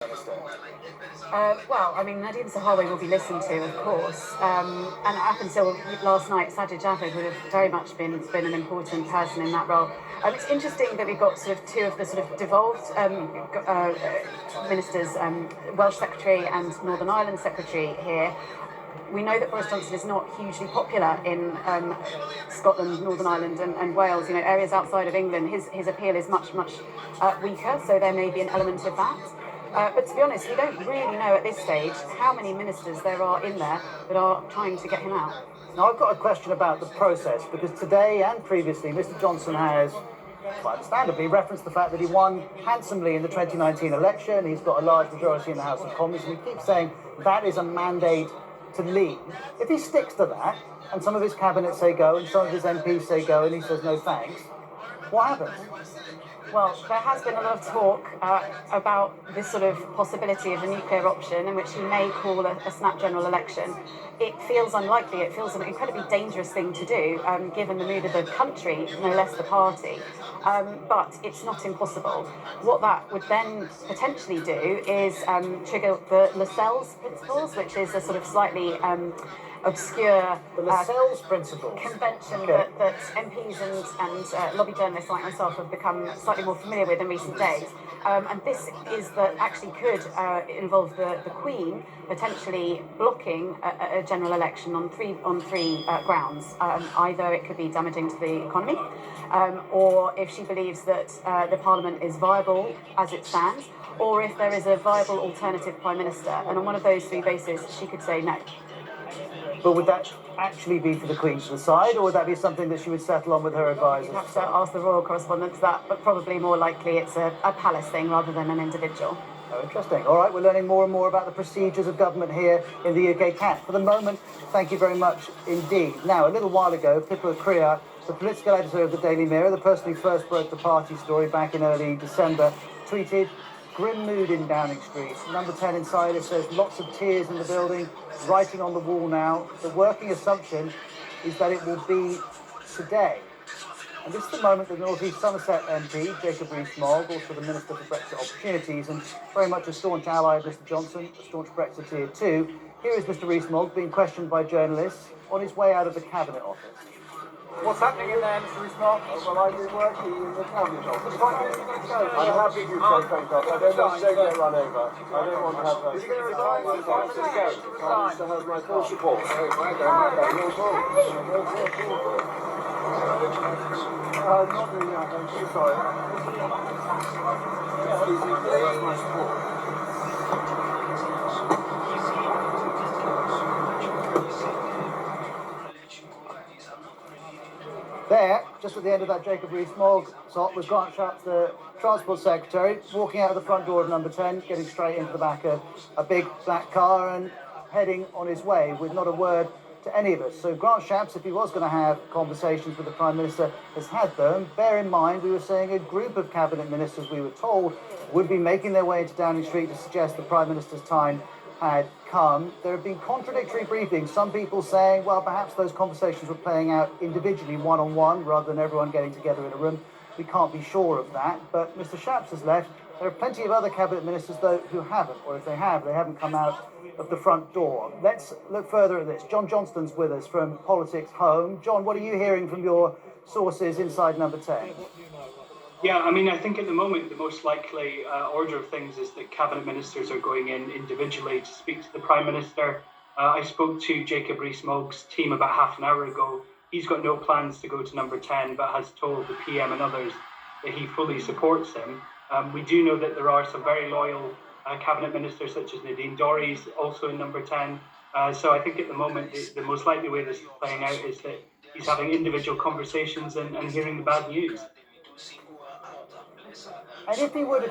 Well, I mean, Nadine Zahawi will be listened to, of course, and up until last night, Sajid Javid would have very much been an important person in that role. It's interesting that we've got sort of two of the sort of devolved ministers, Welsh Secretary and Northern Ireland Secretary here. We know that Boris Johnson is not hugely popular in Scotland, Northern Ireland and Wales, areas outside of England. His appeal is much weaker, so there may be an element of that. But to be honest, we don't really know at this stage how many ministers there are in there that are trying to get him out. Now, I've got a question about the process, because today and previously, Mr Johnson has, quite understandably, referenced the fact that he won handsomely in the 2019 election. He's got a large majority in the House of Commons, and he keeps saying that is a mandate to leave. If he sticks to that, and some of his cabinet say go, and some of his MPs say go, and he says no thanks, what happens? Well, there has been a lot of talk about this sort of possibility of a nuclear option in which he may call a snap general election. It feels unlikely. It feels an incredibly dangerous thing to do, given the mood of the country, no less the party. But it's not impossible. What that would then potentially do is trigger the Lascelles principles, which is a sort of slightly obscure the Lascelles principle convention that MPs and lobby journalists like myself have become slightly more familiar with in recent days. And this is that actually could involve the Queen potentially blocking a general election on three grounds. Either it could be damaging to the economy, or if she believes that the Parliament is viable as it stands, or if there is a viable alternative Prime Minister. And on one of those three bases, she could say no. But would that actually be for the Queen to decide, or would that be something that she would settle on with her advisors? You'd have to ask the royal correspondents that, but probably more likely it's a palace thing rather than an individual. Oh, interesting. All right, we're learning more and more about the procedures of government here in the UK CAT. For the moment, thank you very much indeed. Now, a little while ago, Pippa Kriya, the political editor of the Daily Mirror, the person who first broke the party story back in early December, tweeted, "Grim mood in Downing Street. Number 10 Insider says lots of tears in the building, writing on the wall now. The working assumption is that it will be today." And this is the moment that North East Somerset MP, Jacob Rees-Mogg, also the Minister for Brexit Opportunities, and very much a staunch ally of Mr Johnson, a staunch Brexiteer too. Here is Mr Rees-Mogg being questioned by journalists on his way out of the Cabinet Office. What's happening in there, Mr. Rees-Mogg? Well, I've been working in the Cabinet Office. I'm I'm happy you can take off. I don't want to get run over. I don't want to have that. Is he going to resign? I used to have my full support. I'm not doing that. I'm so sorry. That's my support. There, just at the end of that Jacob Rees-Mogg shot, was Grant Shapps, the Transport Secretary, walking out of the front door of number 10, getting straight into the back of a big black car and heading on his way with not a word to any of us. So Grant Shapps, if he was going to have conversations with the Prime Minister, has had them. Bear in mind, we were saying a group of Cabinet Ministers, we were told, would be making their way into Downing Street to suggest the Prime Minister's time had come. There have been contradictory briefings. Some people saying, well, perhaps those conversations were playing out individually, one-on-one, rather than everyone getting together in a room. We can't be sure of that. But Mr Shapps has left. There are plenty of other Cabinet Ministers, though, who haven't, or if they have, they haven't come out of the front door. Let's look further at this. John Johnston's with us from Politics Home. John, what are you hearing from your sources inside number 10? Yeah, I mean, I think at the moment the most likely order of things is that Cabinet Ministers are going in individually to speak to the Prime Minister. I spoke to Jacob Rees-Mogg's team about half an hour ago. He's got no plans to go to number 10, but has told the PM and others that he fully supports him. We do know that there are some very loyal Cabinet Ministers, such as Nadine Dorries, also in number 10. So I think at the moment the most likely way this is playing out is that he's having individual conversations and hearing the bad news. And if he were to